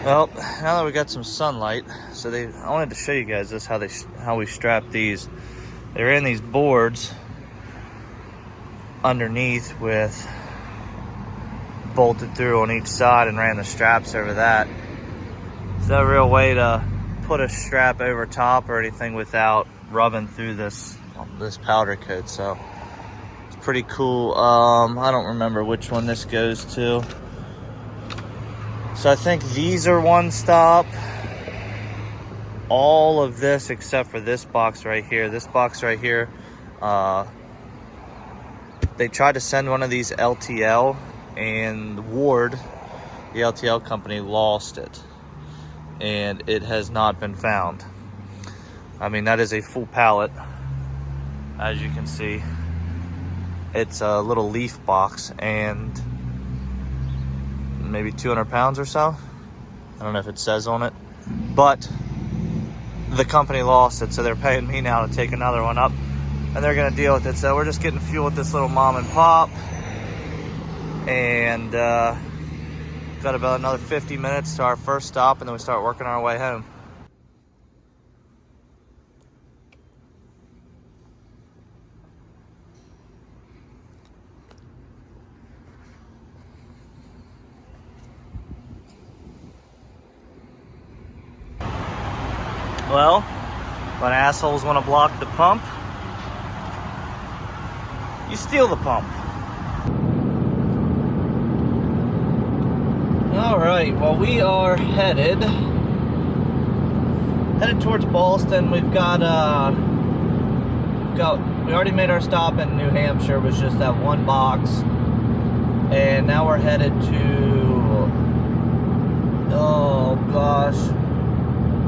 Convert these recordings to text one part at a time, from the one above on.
Well, now that we got some sunlight, I wanted to show you guys this how we strap these. They're in these boards underneath with bolted through on each side and ran the straps over that. There's no real way to put a strap over top or anything without rubbing through this powder coat, so it's pretty cool. I don't remember which one this goes to. So I think these are one stop. All of this except for this box right here. This box right here, they tried to send one of these LTL, and Ward, the LTL company, lost it. And it has not been found. I mean, that is a full pallet, as you can see. It's a little leaf box and maybe 200 pounds or so. I don't know if it says on it, but the company lost it, so they're paying me now to take another one up, and they're gonna deal with it. So we're just getting fuel with this little mom and pop, and got about another 50 minutes to our first stop, and then we start working our way home. Well, when assholes want to block the pump, you steal the pump. All right, well, we are headed towards Boston. We already made our stop in New Hampshire. It was just that one box, and now we're headed to, oh gosh,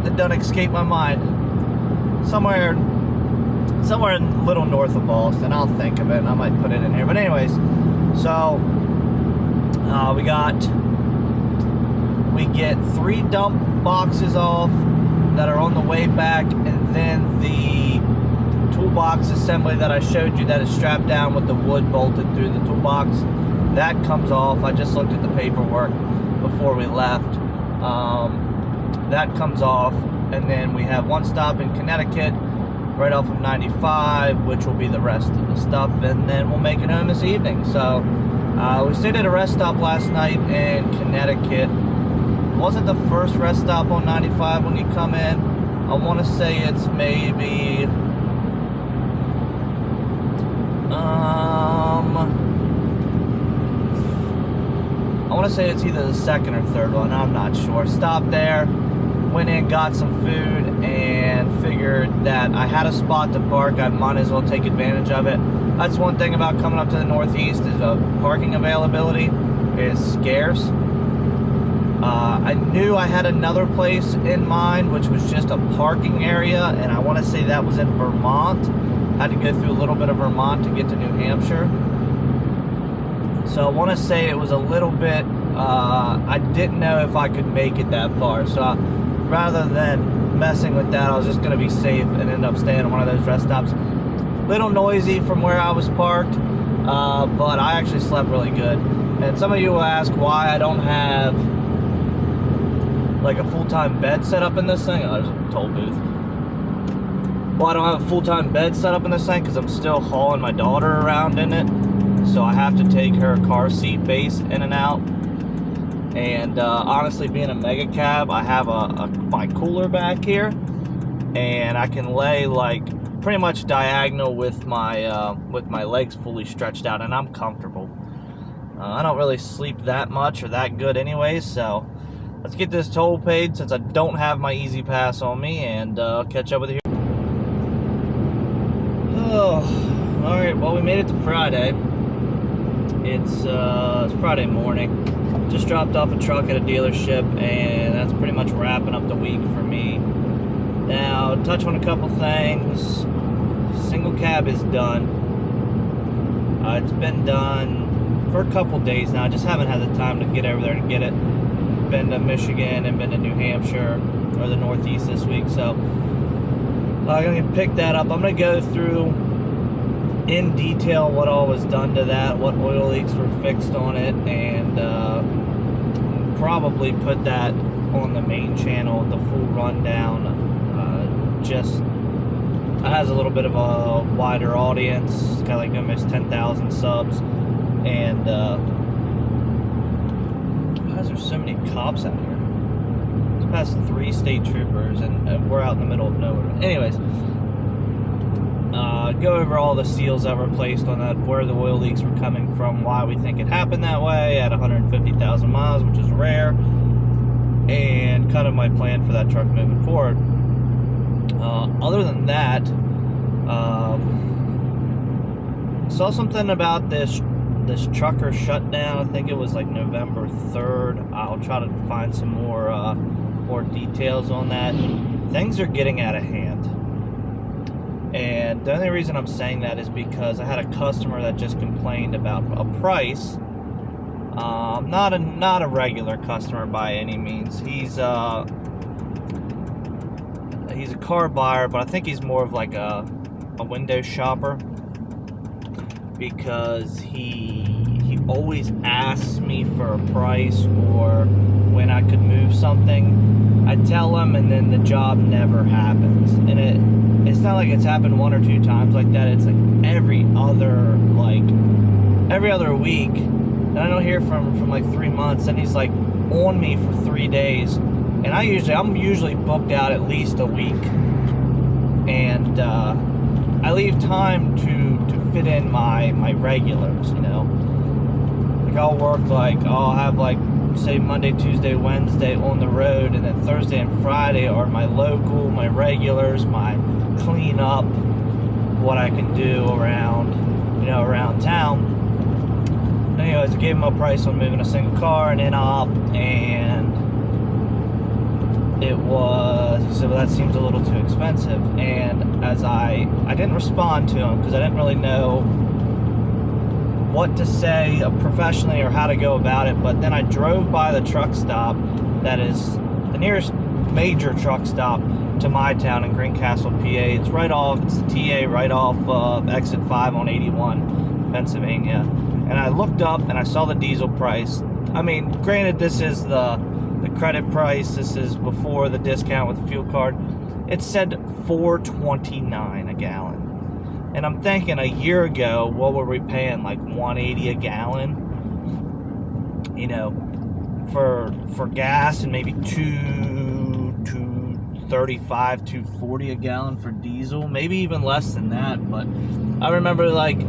it doesn't escape my mind. Somewhere in little north of Boston. I'll think of it and I might put it in here. But anyways, so we get 3 dump boxes off that are on the way back, and then the toolbox assembly that I showed you that is strapped down with the wood bolted through the toolbox, that comes off. I just looked at the paperwork before we left. That comes off, and then we have one stop in Connecticut right off of 95, which will be the rest of the stuff, and then we'll make it home this evening. So we stayed at a rest stop last night in Connecticut. It wasn't the first rest stop on 95 when you come in. I want to say it's maybe I want to say it's either the second or third one. I'm not sure. Stopped there, went in, got some food, and figured that I had a spot to park. I might as well take advantage of it. That's one thing about coming up to the Northeast, is parking availability is scarce. I knew I had another place in mind, which was just a parking area, and I want to say that was in Vermont. I had to go through a little bit of Vermont to get to New Hampshire. So I want to say it was a little bit, I didn't know if I could make it that far. So rather than messing with that, I was just going to be safe and end up staying at one of those rest stops. Little noisy from where I was parked, but I actually slept really good. And some of you will ask why I don't have like a full-time bed set up in this thing. Oh, there's a toll booth. Well, I don't have a full-time bed set up in this thing because I'm still hauling my daughter around in it. So I have to take her car seat base in and out. And honestly, being a mega cab, I have my cooler back here, and I can lay like pretty much diagonal with my legs fully stretched out, and I'm comfortable. I don't really sleep that much or that good anyways, so let's get this toll paid since I don't have my Easy Pass on me, and I'll catch up with you here. Oh, all right. Well, we made it to Friday. It's Friday morning. Just dropped off a truck at a dealership, and that's pretty much wrapping up the week for me. Now, touch on a couple things. Single cab is done. It's been done for a couple days now. I just haven't had the time to get over there and get it. Been to Michigan and been to New Hampshire, or the Northeast this week, so I'm going to pick that up. I'm going to go through in detail what all was done to that, what oil leaks were fixed on it, and probably put that on the main channel, the full rundown. Just it has a little bit of a wider audience. It's got like almost 10,000 subs, and why is there so many cops out here? It's past 3 state troopers, and we're out in the middle of nowhere. Anyways, go over all the seals that were placed on that, where the oil leaks were coming from, why we think it happened that way at 150,000 miles, which is rare, and kind of my plan for that truck moving forward. Other than that, saw something about this trucker shutdown. I think it was like November 3rd. I'll try to find some more details on that. Things are getting out of hand. And the only reason I'm saying that is because I had a customer that just complained about a price. Not a regular customer by any means. He's a car buyer, but I think he's more of like a window shopper, because he always asks me for a price or when I could move something. I tell him, and then the job never happens. And it's not like it's happened 1 or 2 times like that. It's like every other week, and I don't hear from him from like 3 months, and he's like on me for 3 days, and I'm usually booked out at least a week, and I leave time to fit in my regulars, you know. Like I'll have like, say, Monday, Tuesday, Wednesday on the road, and then Thursday and Friday are my local, my regulars, my clean up, what I can do around town. Anyways, I gave him a price on moving a single car and in op, and he said, well, that seems a little too expensive. And as I didn't respond to him because I didn't really know what to say professionally or how to go about it, but then I drove by the truck stop that is the nearest major truck stop to my town in Greencastle, PA. It's the TA right off of exit 5 on 81, Pennsylvania. And I looked up and I saw the diesel price. I mean, granted, this is the credit price. This is before the discount with the fuel card. It said $4.29 a gallon. And I'm thinking, a year ago, what were we paying? Like $1.80 a gallon, you know, for gas, and maybe $2.35, $2.40 a gallon for diesel, maybe even less than that. But I remember, like,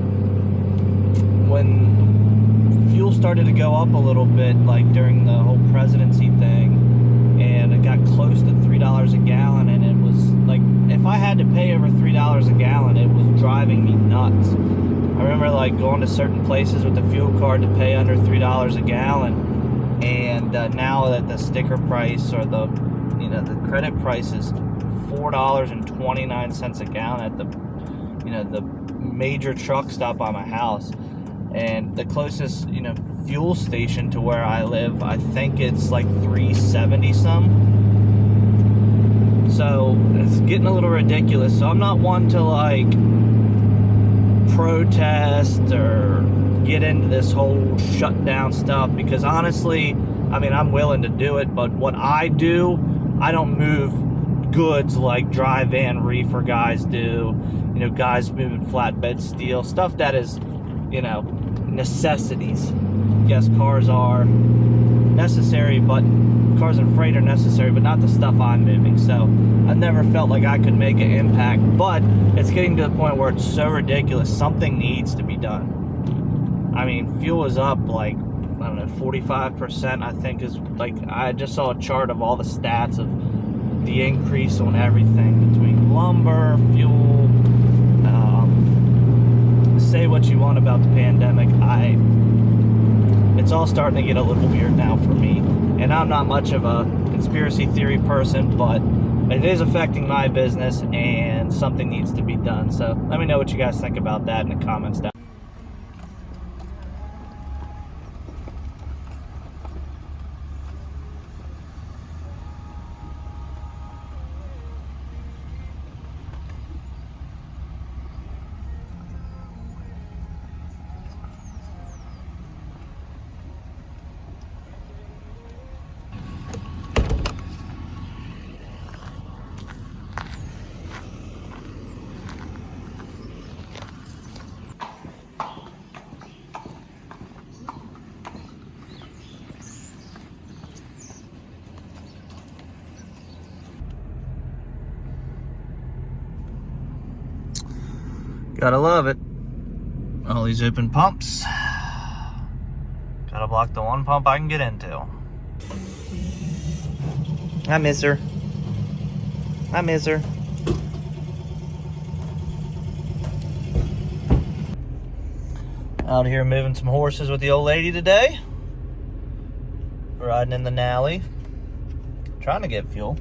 when fuel started to go up a little bit, like during the whole presidency thing, and it got close to $3 a gallon, and it was like, if I had to pay over $3 a gallon, it was driving me nuts. I remember like going to certain places with the fuel card to pay under $3 a gallon, and now that the sticker price or the credit price is $4.29 a gallon at the major truck stop by my house. And the closest, fuel station to where I live, I think it's like $3.70 some. So it's getting a little ridiculous. So I'm not one to like protest or get into this whole shutdown stuff, because honestly, I mean, I'm willing to do it, but what I do, I don't move goods like dry van reefer guys do. Guys moving flatbed steel, stuff that is, necessities. Yes, cars are necessary, but cars and freight are necessary, but not the stuff I'm moving. So I never felt like I could make an impact, but it's getting to the point where it's so ridiculous, something needs to be done. I mean, fuel is up like, I don't know, 45%, I think, is like, I just saw a chart of all the stats of the increase on everything between lumber, fuel. Say what you want about the pandemic, it's all starting to get a little weird now for me. And I'm not much of a conspiracy theory person, but it is affecting my business, and something needs to be done. So let me know what you guys think about that in the comments down. Gotta love it. All these open pumps. Gotta block the one pump I can get into. I miss her. I miss her. Out here moving some horses with the old lady today. Riding in the Nally. Trying to get fuel.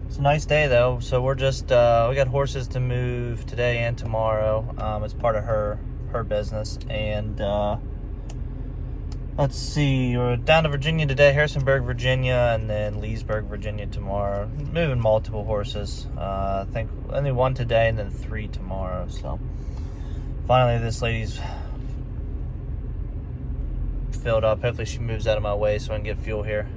It's a nice day though, so we're just, we got horses to move today and tomorrow. It's part of her business. And let's see, we're down to Virginia today, Harrisonburg, Virginia, and then Leesburg, Virginia tomorrow. Moving multiple horses. I think only one today and then 3 tomorrow. So finally this lady's filled up. Hopefully she moves out of my way so I can get fuel here.